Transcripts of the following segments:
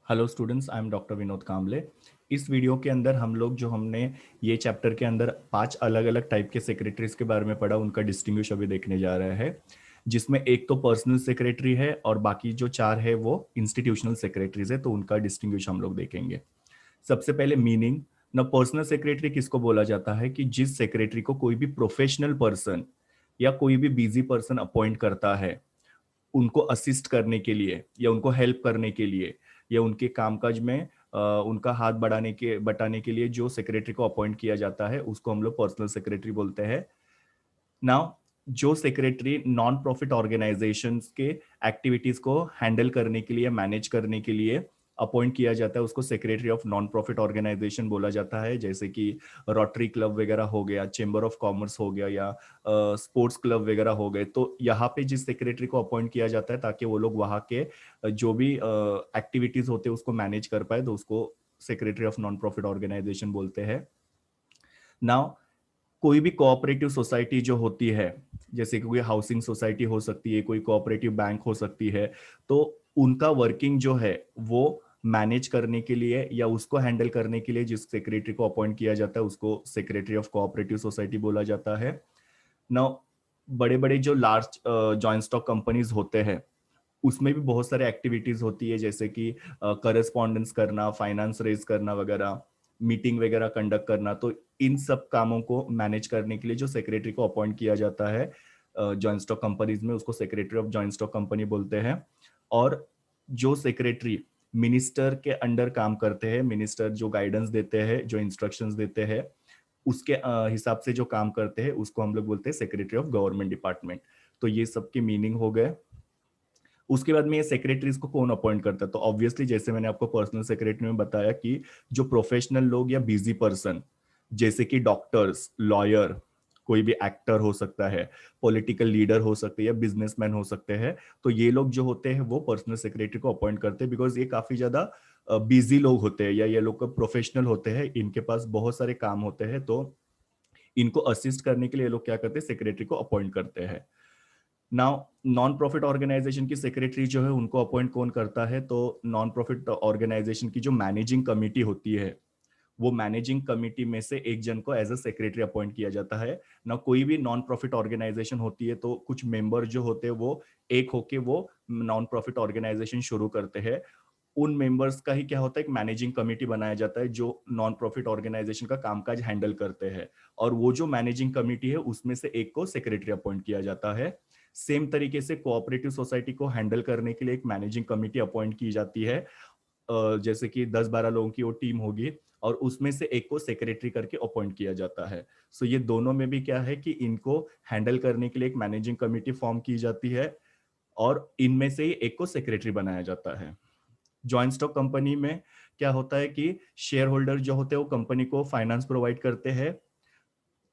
Hello students, I am doctor Vinod Kamble. इस video के अंदर हम लोग जो हमने ये चैप्टर के अंदर 5 अलग अलग टाइप के सेक्रेटरीज के बारे में पढ़ा, उनका डिस्टिंग्विश अभी देखने जा रहे हैं। जिसमें एक तो पर्सनल सेक्रेटरी है और बाकी जो 4 है वो इंस्टीट्यूशनल सेक्रेटरीज है, तो उनका डिस्टिंग्विश हम लोग देखेंगे। सबसे पहले मीनिंग। न पर्सनल सेक्रेटरी किसको बोला जाता है कि जिस सेक्रेटरी को कोई भी प्रोफेशनल पर्सन या कोई भी बिजी पर्सन अपॉइंट करता है उनको असिस्ट करने के लिए या उनको हेल्प करने के लिए या उनके कामकाज में उनका हाथ बटाने के लिए जो सेक्रेटरी को अपॉइंट किया जाता है उसको हम लोग पर्सनल सेक्रेटरी बोलते हैं। नाउ, जो सेक्रेटरी नॉन प्रॉफिट ऑर्गेनाइजेशंस के एक्टिविटीज को हैंडल करने के लिए, मैनेज करने के लिए अपॉइंट किया जाता है उसको secretary of non profit organisation बोला जाता है। जैसे कि रोटरी क्लब वगैरह हो गया, चेंबर ऑफ कॉमर्स हो गया या स्पोर्ट्स क्लब वगैरह हो गए। तो यहाँ पे जिस सेक्रेटरी को अपॉइंट किया जाता है ताकि वो लोग वहाँ के जो भी एक्टिविटीज होते हैं उसको मैनेज कर पाए, तो उसको secretary of non profit organisation बोलते हैं। नाउ, कोई भी कोऑपरेटिव सोसाइटी जो होती है, जैसे कि कोई हाउसिंग सोसाइटी हो सकती है, कोई कोऑपरेटिव बैंक हो सकती है, तो उनका वर्किंग जो है वो मैनेज करने के लिए या उसको हैंडल करने के लिए जिस सेक्रेटरी को अपॉइंट किया जाता है उसको सेक्रेटरी ऑफ कोऑपरेटिव सोसाइटी बोला जाता है। नाउ, बड़े बड़े जो लार्ज जॉइंट स्टॉक कंपनीज होते हैं उसमें भी बहुत सारे एक्टिविटीज होती है, जैसे कि करस्पॉन्डेंस करना, फाइनेंस रेज करना वगैरह, मीटिंग वगैरह कंडक्ट करना। तो इन सब कामों को मैनेज करने के लिए जो सेक्रेटरी को अपॉइंट किया जाता है जॉइंट स्टॉक कंपनीज में, उसको secretary of joint stock company बोलते हैं। और जो सेक्रेटरी मिनिस्टर के अंडर काम करते हैं, मिनिस्टर जो गाइडेंस देते हैं, जो इंस्ट्रक्शंस देते हैं, उसके हिसाब से जो काम करते हैं उसको हम लोग बोलते हैं सेक्रेटरी ऑफ गवर्नमेंट डिपार्टमेंट। तो ये सबके मीनिंग हो गए। उसके बाद में ये सेक्रेटरीज को कौन अपॉइंट करता है, तो ऑब्वियसली जैसे मैंने आपको पर्सनल सेक्रेटरी में बताया कि जो प्रोफेशनल लोग या बिजी पर्सन, जैसे कि डॉक्टर्स, लॉयर, कोई भी एक्टर हो सकता है, पॉलिटिकल लीडर हो सकते हैं या बिजनेसमैन हो सकते हैं, तो ये लोग जो होते हैं वो पर्सनल सेक्रेटरी को अपॉइंट करते हैं। बिकॉज ये काफी ज्यादा बिजी लोग होते हैं या ये लोग प्रोफेशनल होते हैं, इनके पास बहुत सारे काम होते हैं, तो इनको असिस्ट करने के लिए ये लोग क्या करते हैं, सेक्रेटरी को अपॉइंट करते हैं। नाउ, नॉन प्रॉफिट ऑर्गेनाइजेशन की सेक्रेटरी जो है उनको अपॉइंट कौन करता है, तो नॉन प्रॉफिट ऑर्गेनाइजेशन की जो मैनेजिंग कमिटी होती है वो मैनेजिंग कमिटी में से एक जन को एज अ सेक्रेटरी अपॉइंट किया जाता है ना। कोई भी नॉन प्रॉफिट ऑर्गेनाइजेशन होती है तो कुछ मेंबर जो होते हैं वो एक होके वो नॉन प्रॉफिट ऑर्गेनाइजेशन शुरू करते हैं। उन मेंबर्स का ही क्या होता है, एक मैनेजिंग कमेटी बनाया जाता है जो नॉन प्रॉफिट ऑर्गेनाइजेशन का कामकाज हैंडल करते हैं। और वो जो मैनेजिंग कमेटी है उसमें से एक को सेक्रेटरी अपॉइंट किया जाता है। सेम तरीके से कोऑपरेटिव सोसाइटी को हैंडल करने के लिए एक मैनेजिंग कमेटी अपॉइंट की जाती है। जैसे कि 10-12 लोगों की वो टीम होगी और उसमें से एक को सेक्रेटरी करके अपॉइंट किया जाता है। सो ये दोनों में भी क्या है कि इनको हैंडल करने के लिए एक मैनेजिंग कमेटी फॉर्म की जाती है और इनमें से ही एक को सेक्रेटरी बनाया जाता है। जॉइंट स्टॉक कंपनी में क्या होता है कि शेयर होल्डर जो होते हैं वो कंपनी को फाइनेंस प्रोवाइड करते हैं।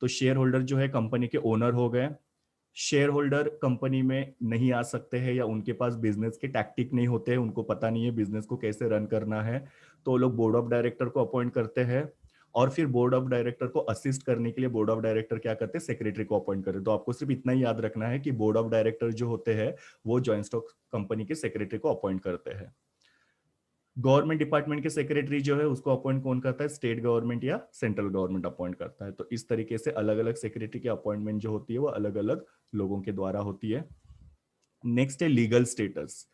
तो शेयर होल्डर जो है कंपनी के ओनर हो गए। शेयर होल्डर कंपनी में नहीं आ सकते हैं या उनके पास बिजनेस के टैक्टिक नहीं होते हैं, उनको पता नहीं है बिजनेस को कैसे रन करना है, तो वो लोग बोर्ड ऑफ डायरेक्टर को अपॉइंट करते हैं। और फिर बोर्ड ऑफ डायरेक्टर को असिस्ट करने के लिए बोर्ड ऑफ डायरेक्टर क्या करते हैं, सेक्रेटरी को अपॉइंट करते हैं। तो आपको सिर्फ इतना ही याद रखना है कि बोर्ड ऑफ डायरेक्टर जो होते हैं वो जॉइंट स्टॉक कंपनी के सेक्रेटरी को अपॉइंट करते हैं। गवर्नमेंट डिपार्टमेंट के सेक्रेटरी जो है उसको अपॉइंट कौन करता है, स्टेट गवर्नमेंट या सेंट्रल गवर्नमेंट अपॉइंट करता है। तो इस तरीके से अलग अलग सेक्रेटरी की अपॉइंटमेंट जो होती है वो अलग अलग लोगों के द्वारा होती है। नेक्स्ट है legal status.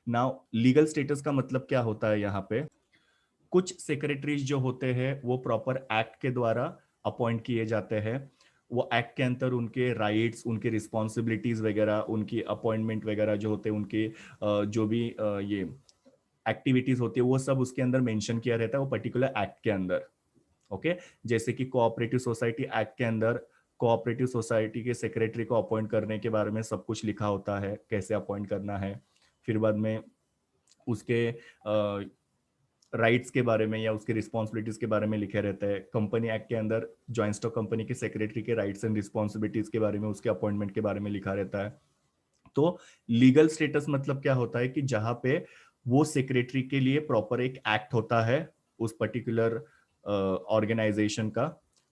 Now, legal status का मतलब क्या होता है, यहाँ पे कुछ सेक्रेटरीज जो होते हैं वो प्रॉपर एक्ट के द्वारा अपॉइंट किए जाते हैं। वो एक्ट के अंदर उनके राइट्स, उनके रिस्पॉन्सिबिलिटीज वगैरह, उनकी अपॉइंटमेंट वगैरह जो होते हैं, उनके जो भी ये एक्टिविटीज होती है वो सब उसके अंदर मेंशन किया रहता है वो पर्टिकुलर एक्ट के अंदर। ओके। जैसे कि कोऑपरेटिव सोसाइटी एक्ट के अंदर कोऑपरेटिव सोसाइटी के सेक्रेटरी को अपॉइंट करने के बारे में सब कुछ लिखा होता है, कैसे अपॉइंट करना है। फिर बाद में उसके राइट्स के बारे में या उसके रिस्पॉन्सिबिलिटीज के बारे में लिखे रहते हैं। कंपनी एक्ट के अंदर जॉइंट स्टॉक कंपनी के सेक्रेटरी के राइट्स एंड रिस्पॉन्सिबिलिटीज के बारे में, उसके अपॉइंटमेंट के बारे में लिखा रहता है। तो लीगल स्टेटस मतलब क्या होता है कि जहां पे वो सेक्रेटरी के लिए प्रॉपर एक एक्ट होता है उस पर्टिकुलर ऑर्गेनाइजेशन का,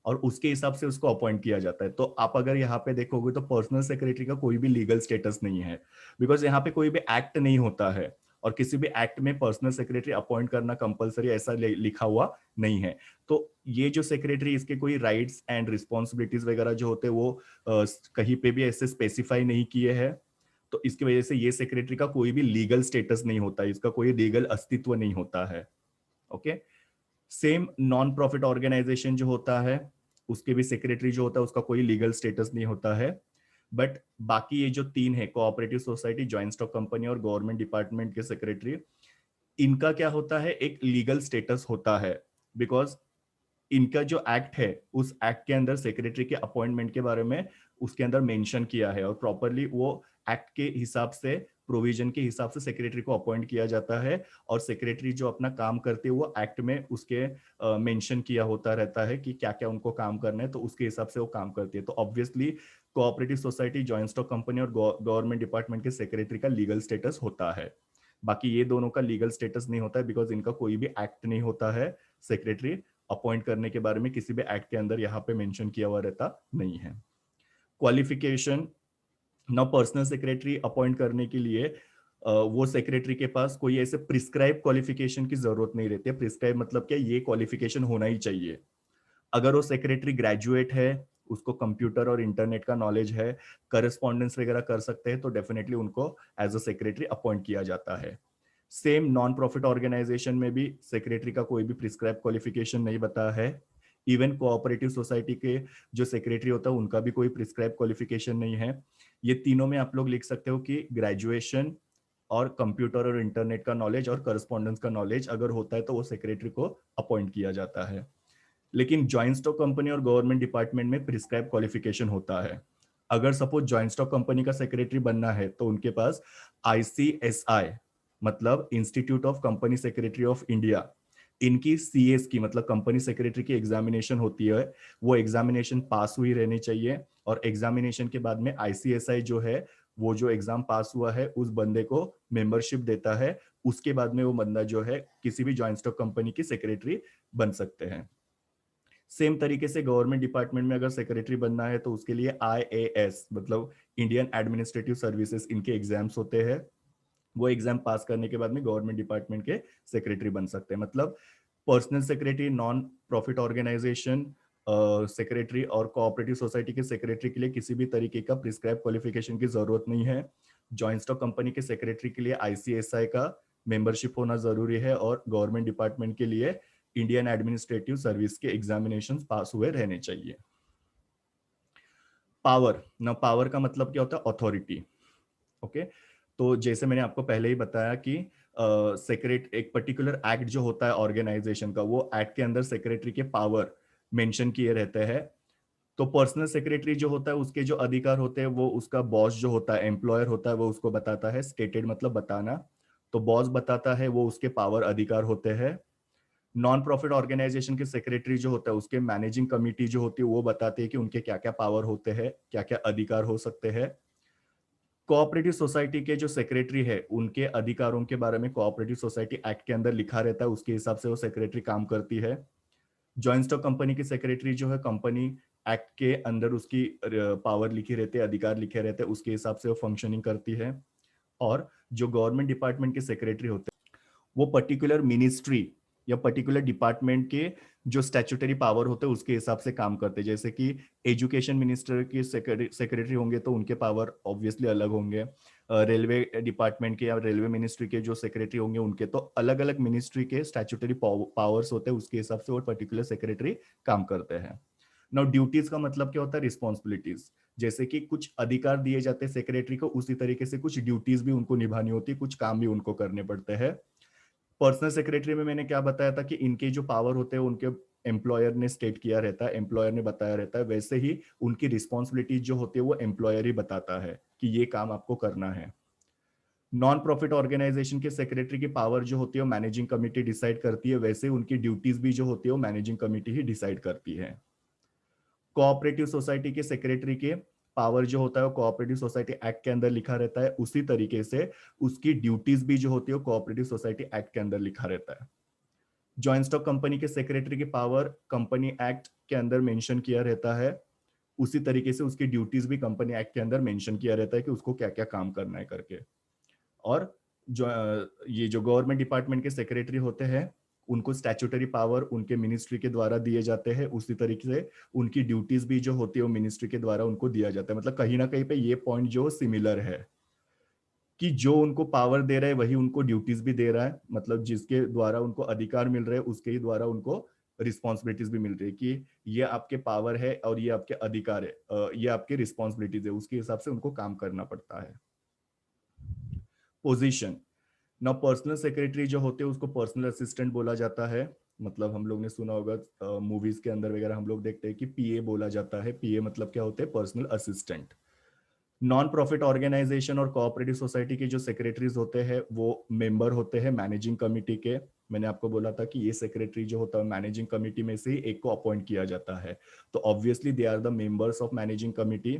और उसके हिसाब से उसको अपॉइंट किया जाता है। तो आप अगर यहाँ पे देखोगे तो पर्सनल सेक्रेटरी का कोई भी लीगल स्टेटस नहीं है, बिकॉज यहाँ पे कोई भी एक्ट नहीं होता है। और किसी भी एक्ट में पर्सनल सेक्रेटरी अपॉइंट करना कंपलसरी ऐसा लिखा हुआ नहीं है। तो ये जो सेक्रेटरी, इसके कोई राइट्स एंड रिस्पॉन्सिबिलिटीज वगैरह जो होते हैं वो कहीं पे भी ऐसे स्पेसिफाई नहीं किए हैं। तो इसकी वजह से ये सेक्रेटरी का कोई भी लीगल स्टेटस नहीं होता, इसका कोई लीगल अस्तित्व नहीं होता है। Okay. Same non profit organisation जो होता है, उसके भी सेक्रेटरी जो होता है उसका कोई लीगल स्टेटस नहीं होता है। बट बाकी ये जो तीन है, cooperative society, joint stock company और गवर्नमेंट डिपार्टमेंट के सेक्रेटरी, इनका क्या होता है, एक लीगल स्टेटस होता है। बिकॉज इनका जो एक्ट है, उस एक्ट के अंदर सेक्रेटरी के अपॉइंटमेंट के बारे में उसके अंदर मेंशन किया है और प्रॉपरली वो एक्ट के हिसाब से, प्रोविजन के हिसाब से सेक्रेटरी को अपॉइंट किया जाता है। और सेक्रेटरी जो अपना काम करते हैं वो एक्ट में उसके मेंशन किया होता रहता है कि क्या क्या उनको काम करना है, तो उसके हिसाब से वो काम करती है। तो obviously cooperative society, joint stock company और गवर्नमेंट डिपार्टमेंट के सेक्रेटरी का लीगल स्टेटस होता है। बाकी ये दोनों का लीगल स्टेटस नहीं होता है, बिकॉज इनका कोई भी एक्ट नहीं होता है सेक्रेटरी अपॉइंट करने के बारे में, किसी भी एक्ट के अंदर यहाँ पे मेंशन किया हुआ रहता नहीं है। क्वालिफिकेशन, ना पर्सनल सेक्रेटरी अपॉइंट करने के लिए वो सेक्रेटरी के पास कोई ऐसे प्रिस्क्राइब क्वालिफिकेशन की जरूरत नहीं रहती है। प्रिस्क्राइब मतलब क्या, ये क्वालिफिकेशन होना ही चाहिए। अगर वो सेक्रेटरी ग्रेजुएट है, उसको कंप्यूटर और इंटरनेट का नॉलेज है, करस्पॉन्डेंस वगैरह कर सकते हैं, तो डेफिनेटली उनको एज अ सेक्रेटरी अपॉइंट किया जाता है। सेम नॉन प्रॉफिट ऑर्गेनाइजेशन में भी सेक्रेटरी का कोई भी प्रिस्क्राइब क्वालिफिकेशन नहीं बता है। इवन कोऑपरेटिव सोसाइटी के जो सेक्रेटरी होता है उनका भी कोई प्रिस्क्राइब क्वालिफिकेशन नहीं है। ये तीनों में आप लोग लिख सकते हो कि ग्रेजुएशन और कंप्यूटर और इंटरनेट का नॉलेज और करस्पॉन्डेंस का नॉलेज अगर होता है तो वो सेक्रेटरी को अपॉइंट किया जाता है। लेकिन जॉइंट स्टॉक कंपनी और गवर्नमेंट डिपार्टमेंट में प्रिस्क्राइब क्वालिफिकेशन होता है। अगर सपोज जॉइंट स्टॉक कंपनी का सेक्रेटरी बनना है तो उनके पास आईसीएसआई, मतलब institute of company secretary of India, इनकी सीएस की मतलब कंपनी सेक्रेटरी की एग्जामिनेशन होती है। वो एग्जामिनेशन पास हुई रहनी चाहिए और एग्जामिनेशन के बाद में आईसीएसआई जो है, वो जो एग्जाम पास हुआ है उस बंदे को मेंबरशिप देता है। उसके बाद में वो बंदा जो है किसी भी जॉइंट स्टॉक कंपनी की सेक्रेटरी बन सकते हैं। सेम तरीके से गवर्नमेंट डिपार्टमेंट में अगर सेक्रेटरी बनना है तो उसके लिए आईएएस मतलब इंडियन एडमिनिस्ट्रेटिव सर्विसेज, इनके एग्जाम्स होते हैं। वो एग्जाम पास करने के बाद में गवर्नमेंट डिपार्टमेंट के सेक्रेटरी बन सकते हैं। मतलब personal secretary, non profit organisation secretary और कोऑपरेटिव सोसाइटी के सेक्रेटरी के लिए किसी भी तरीके का प्रिस्क्राइब क्वालिफिकेशन की जरूरत नहीं है। जॉइंट स्टॉक कंपनी के सेक्रेटरी के लिए आईसीएसआई का मेंबरशिप होना जरूरी है और गवर्नमेंट डिपार्टमेंट के लिए इंडियन एडमिनिस्ट्रेटिव सर्विस के एग्जामिनेशन पास हुए रहने चाहिए। पावर, ना पावर का मतलब क्या होता है, अथॉरिटी। ओके। तो जैसे मैंने आपको पहले ही बताया कि सेक्रेट एक पर्टिकुलर एक्ट जो होता है ऑर्गेनाइजेशन का, वो एक्ट के अंदर सेक्रेटरी के पावर मेंशन किए रहते हैं। तो पर्सनल सेक्रेटरी जो होता है उसके जो अधिकार होते हैं वो उसका बॉस जो होता है, एम्प्लॉयर होता है, वो उसको बताता है। स्टेटेड मतलब बताना, तो बॉस बताता है, वो उसके पावर अधिकार होते हैं। नॉन प्रॉफिट ऑर्गेनाइजेशन के सेक्रेटरी जो होता है उसके मैनेजिंग कमिटी जो होती है वो बताते हैं कि उनके क्या क्या पावर होते हैं, क्या क्या अधिकार हो सकते हैं। कोऑपरेटिव सोसाइटी के जो सेक्रेटरी है उनके अधिकारों के बारे में कोऑपरेटिव सोसाइटी एक्ट के अंदर लिखा रहता है, उसके हिसाब से वो सेक्रेटरी काम करती है। जॉइंट स्टॉक कंपनी की सेक्रेटरी जो है कंपनी एक्ट के अंदर उसकी पावर लिखी रहती है, अधिकार लिखे रहते हैं, उसके हिसाब से वो फंक्शनिंग करती है। और जो गवर्नमेंट डिपार्टमेंट के सेक्रेटरी होते हैं वो पर्टिकुलर मिनिस्ट्री या पर्टिकुलर डिपार्टमेंट के जो स्टैट्यूटरी पावर होते हैं उसके हिसाब से काम करते हैं। जैसे कि एजुकेशन मिनिस्टर की सेक्रेटरी होंगे तो उनके पावर ऑब्वियसली अलग होंगे। रेलवे डिपार्टमेंट के या रेलवे मिनिस्ट्री के जो सेक्रेटरी होंगे उनके तो अलग अलग मिनिस्ट्री के स्टैट्यूटरी पावर्स होते हैं, उसके हिसाब से वो पर्टिकुलर सेक्रेटरी काम करते हैं। नाउ ड्यूटीज का मतलब क्या होता है, रिस्पॉन्सिबिलिटीज। जैसे कि कुछ अधिकार दिए जाते हैं सेक्रेटरी को, उसी तरीके से कुछ ड्यूटीज भी उनको निभानी होती है, कुछ काम भी उनको करने पड़ते हैं। पर्सनल सेक्रेटरी में मैंने क्या बताया था कि इनके जो पावर होते हैं उनके एम्प्लॉयर ने स्टेट किया रहता है, एम्प्लॉयर ने बताया रहता है। वैसे ही उनकी रिस्पॉन्सिबिलिटीज जो होती है वो एम्प्लॉयर ही बताता है कि ये काम आपको करना है। नॉन प्रॉफिट ऑर्गेनाइजेशन के सेक्रेटरी की पावर जो होती है वो मैनेजिंग कमिटी डिसाइड करती है, वैसे उनकी ड्यूटीज भी जो होती है वो मैनेजिंग कमिटी ही डिसाइड करती है। कोऑपरेटिव सोसाइटी के सेक्रेटरी के पावर जो होता है वो कोऑपरेटिव सोसाइटी एक्ट के अंदर लिखा रहता है, उसी तरीके से उसकी ड्यूटीज भी जो होती है कोऑपरेटिव सोसाइटी एक्ट के अंदर लिखा रहता है। जॉइंट स्टॉक कंपनी के सेक्रेटरी की पावर कंपनी एक्ट के अंदर मेंशन किया रहता है, उसी तरीके से उसकी ड्यूटीज भी कंपनी एक्ट के अंदर मेंशन किया रहता है कि उसको क्या क्या काम करना है करके। और जो ये जो गवर्नमेंट डिपार्टमेंट के सेक्रेटरी होते हैं उनको स्टैट्यूटरी पावर उनके मिनिस्ट्री के द्वारा दिए जाते हैं, उसी तरीके से उनकी ड्यूटीज भी जो होती है वो मिनिस्ट्री के द्वारा उनको दिया जाता है। मतलब कहीं ना कहीं पे ये पॉइंट जो सिमिलर है कि जो उनको पावर दे रहा है वही उनको ड्यूटीज भी दे रहा है, मतलब जिसके द्वारा उनको अधिकार मिल रहे हैं उसके ही द्वारा उनको रिस्पॉन्सिबिलिटीज भी मिल रही है कि ये आपके पावर है और ये आपके अधिकार है, ये आपके रिस्पॉन्सिबिलिटीज है, उसके हिसाब से उनको काम करना पड़ता है। पोजीशन ना, पर्सनल सेक्रेटरी जो होते हैं उसको पर्सनल असिस्टेंट बोला जाता है। मतलब हम लोग ने सुना होगा मूवीज के अंदर वगैरह हम लोग देखते हैं कि पीए बोला जाता है। पीए मतलब क्या होते हैं? Personal assistant. Non profit organisation और कोऑपरेटिव सोसाइटी के जो सेक्रेटरीज होते हैं वो मेंबर होते हैं मैनेजिंग कमिटी के। मैंने आपको बोला था कि ये सेक्रेटरी जो होता है मैनेजिंग कमिटी में से ही एक को अपॉइंट किया जाता है, तो obviously they are the members of managing committee.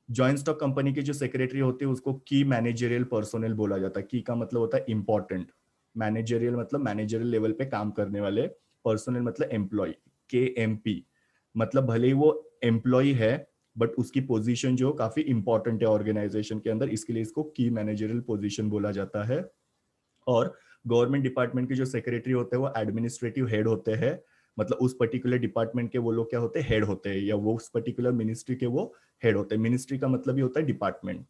Joint stock company की जो सेक्रेटरी होती है उसको की मैनेजरियल पर्सोनल बोला जाता है। की का मतलब होता है इंपॉर्टेंट, मैनेजरियल मतलब मैनेजरियल लेवल पे काम करने वाले, पर्सोनल मतलब एम्प्लॉय, के एम पी मतलब भले ही वो एम्प्लॉय है बट उसकी पोजीशन जो काफी इंपॉर्टेंट है ऑर्गेनाइजेशन के अंदर, इसके लिए इसको की मैनेजरियल पोजीशन बोला जाता है। और गवर्नमेंट डिपार्टमेंट के जो सेक्रेटरी होते हैं वो एडमिनिस्ट्रेटिव हेड होते हैं, मतलब उस पर्टिकुलर डिपार्टमेंट के वो लोग क्या होते हैं? हेड होते हैं, या वो उस पर्टिकुलर मिनिस्ट्री के वो हेड होते हैं। मिनिस्ट्री का मतलब ही होता है डिपार्टमेंट।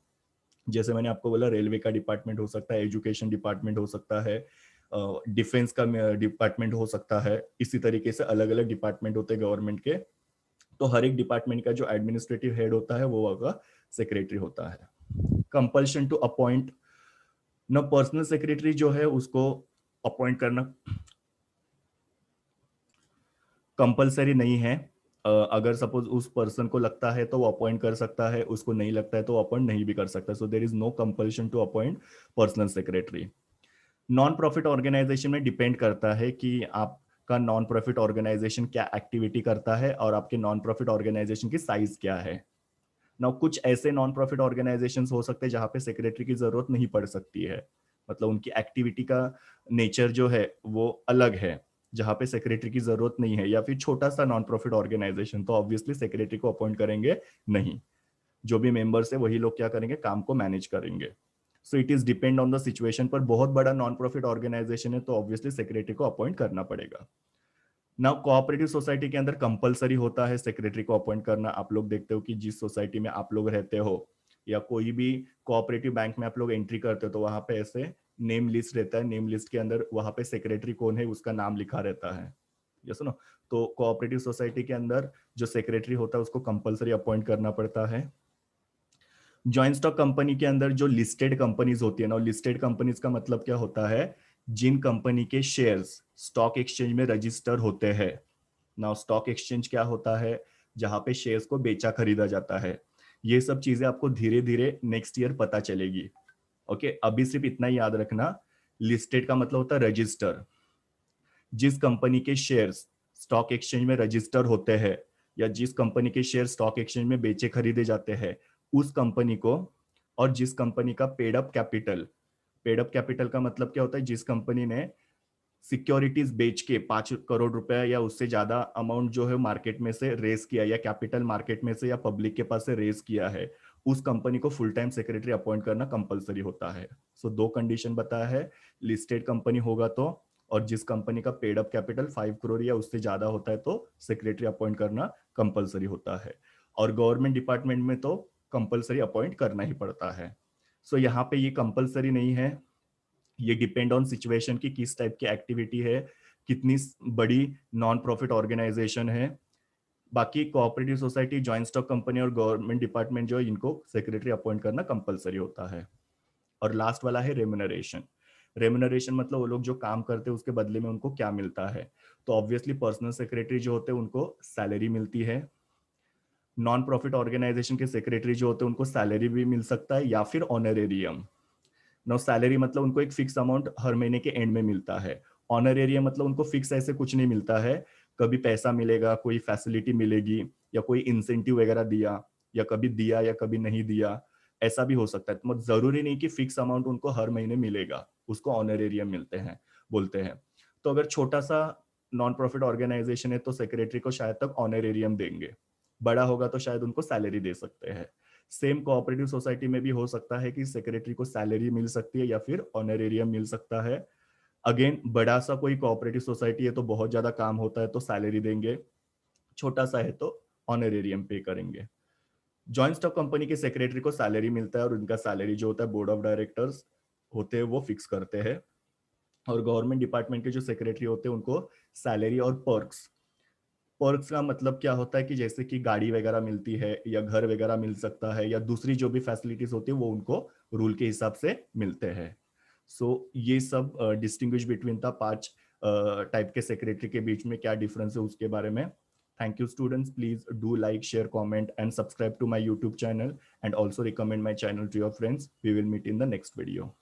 जैसे मैंने आपको बोला रेलवे का डिपार्टमेंट हो सकता है, एजुकेशन डिपार्टमेंट हो सकता है, डिफेंस का डिपार्टमेंट हो सकता है, इसी तरीके से अलग अलग डिपार्टमेंट होते हैं गवर्नमेंट के। तो हर एक डिपार्टमेंट का जो एडमिनिस्ट्रेटिव हेड होता है वो होगा सेक्रेटरी होता है। कंपल्शन टू अपॉइंट न, पर्सनल सेक्रेटरी जो है उसको अपॉइंट करना कंपलसरी नहीं है। अगर सपोज उस पर्सन को लगता है तो वो अपॉइंट कर सकता है, उसको नहीं लगता है तो अपॉइंट नहीं भी कर सकता। So there is no compulsion to appoint personal secretary. Non profit organization में डिपेंड करता है कि आपका नॉन प्रॉफिट ऑर्गेनाइजेशन क्या एक्टिविटी करता है और आपके नॉन प्रॉफिट ऑर्गेनाइजेशन की साइज क्या है। ना, कुछ ऐसे नॉन प्रॉफिट ऑर्गेनाइजेशन हो सकते हैं जहां पे सेक्रेटरी की जरूरत नहीं पड़ सकती है, मतलब उनकी एक्टिविटी का नेचर जो है वो अलग है, जहां पे सेक्रेटरी की जरूरत नहीं है। या फिर छोटा सा नॉन प्रॉफिट ऑर्गेनाइजेशन तो ऑब्वियसली सेक्रेटरी को अपॉइंट करेंगे नहीं, जो भी मेंबर्स है वही लोग क्या करेंगे? काम को मैनेज करेंगे। So it is depend on the situation, पर बहुत बड़ा नॉन प्रॉफिट ऑर्गेनाइजेशन है तो ऑब्वियसली सेक्रेटरी को अपॉइंट करना पड़ेगा। ना, कोऑपरेटिव सोसाइटी के अंदर कंपलसरी होता है सेक्रेटरी को अपॉइंट करना। आप लोग देखते हो कि जिस सोसाइटी में आप लोग रहते हो या कोई भी कोऑपरेटिव बैंक में आप लोग एंट्री करते हो तो वहां पे ऐसे नेम लिस्ट रहता है, नेम लिस्ट के अंदर वहां पे सेक्रेटरी कौन है उसका नाम लिखा रहता है। ये सुनो, तो कोऑपरेटिव सोसाइटी के अंदर जो सेक्रेटरी होता है उसको कंपलसरी अपॉइंट करना पड़ता है। जॉइंट स्टॉक कंपनी के अंदर जो लिस्टेड कंपनीज होती है ना, लिस्टेड कंपनीज का मतलब क्या होता है? जिन कंपनी के शेयर्स स्टॉक एक्सचेंज में रजिस्टर होते हैं। नाउ स्टॉक एक्सचेंज क्या होता है? जहां पे शेयर्स को बेचा खरीदा जाता है। ये सब चीजें आपको धीरे धीरे नेक्स्ट ईयर पता चलेगी। ओके, अभी सिर्फ इतना ही याद रखना, लिस्टेड का मतलब होता है रजिस्टर। जिस कंपनी के शेयर्स स्टॉक एक्सचेंज में रजिस्टर होते हैं या जिस कंपनी के शेयर स्टॉक एक्सचेंज में बेचे खरीदे जाते हैं उस कंपनी को, और जिस कंपनी का पेड अप कैपिटल का मतलब क्या होता है? जिस कंपनी ने सिक्योरिटीज बेच के 5 करोड़ रुपए या उससे ज्यादा अमाउंट जो है मार्केट में से रेस किया, या कैपिटल मार्केट में से या पब्लिक के पास से रेस किया है, उस कंपनी को फुल टाइम सेक्रेटरी अपॉइंट करना कंपलसरी होता है। सो दो कंडीशन बताया है, लिस्टेड कंपनी होगा तो, और जिस कंपनी का पेड अप कैपिटल 5 करोड़ या उससे ज्यादा होता है तो सेक्रेटरी अपॉइंट करना कंपलसरी होता है। और गवर्नमेंट डिपार्टमेंट में तो कंपलसरी अपॉइंट करना ही पड़ता है। सो यहाँ पे ये कंपलसरी नहीं है, ये डिपेंड ऑन सिचुएशन की किस टाइप की एक्टिविटी है, कितनी बड़ी नॉन प्रॉफिट ऑर्गेनाइजेशन है। बाकी cooperative society, joint stock company और गवर्नमेंट डिपार्टमेंट जो है इनको सेक्रेटरी अपॉइंट करना कंपलसरी होता है। और लास्ट वाला है रेम्युनरेशन। रेम्युनरेशन मतलब वो लोग जो काम करते हैं उसके बदले में उनको क्या मिलता है। तो ऑब्वियसली पर्सनल सेक्रेटरी जो होते हैं उनको सैलरी मिलती है। नॉन प्रॉफिट ऑर्गेनाइजेशन के सेक्रेटरी जो होते हैं उनको सैलरी भी मिल सकता है या फिर ऑनरेरियम। नो, सैलरी मतलब उनको एक फिक्स अमाउंट हर महीने के एंड में मिलता है। ऑनरेरियम मतलब उनको फिक्स ऐसे कुछ नहीं मिलता है, कभी पैसा मिलेगा, कोई फैसिलिटी मिलेगी या कोई इंसेंटिव वगैरह दिया, या कभी दिया या कभी नहीं दिया, ऐसा भी हो सकता है। तो मतलब जरूरी नहीं कि फिक्स अमाउंट उनको हर महीने मिलेगा, उसको ऑनरेरियम मिलते हैं बोलते हैं। तो अगर छोटा सा नॉन प्रॉफिट ऑर्गेनाइजेशन है तो सेक्रेटरी को शायद तक ऑनरेरियम देंगे, बड़ा होगा तो शायद उनको सैलरी दे सकते हैं। सेम कोऑपरेटिव सोसाइटी में भी हो सकता है कि सेक्रेटरी को सैलरी मिल सकती है या फिर ऑनरेरियम मिल सकता है। अगेन बड़ा सा कोई कोऑपरेटिव सोसाइटी है तो बहुत ज्यादा काम होता है तो सैलरी देंगे, छोटा सा है तो ऑनरेरियम पे करेंगे। जॉइंट स्टॉक कंपनी के सेक्रेटरी को सैलरी मिलता है और उनका सैलरी जो होता है बोर्ड ऑफ डायरेक्टर्स होते हैं वो फिक्स करते हैं। और गवर्नमेंट डिपार्टमेंट के जो सेक्रेटरी होते हैं उनको सैलरी और पर्क्स, पर्क्स का मतलब क्या होता है कि जैसे कि गाड़ी वगैरह मिलती है या घर वगैरह मिल सकता है या दूसरी जो भी फैसिलिटीज होती है वो उनको रूल के हिसाब से मिलते हैं। सो ये सब डिस्टिंग्विश बिटवीन था 5 टाइप के सेक्रेटरी के बीच में क्या डिफरेंस है उसके बारे में। Thank you students, please do like share comment and subscribe to my YouTube channel and also recommend my channel to your friends. We will meet in the next video.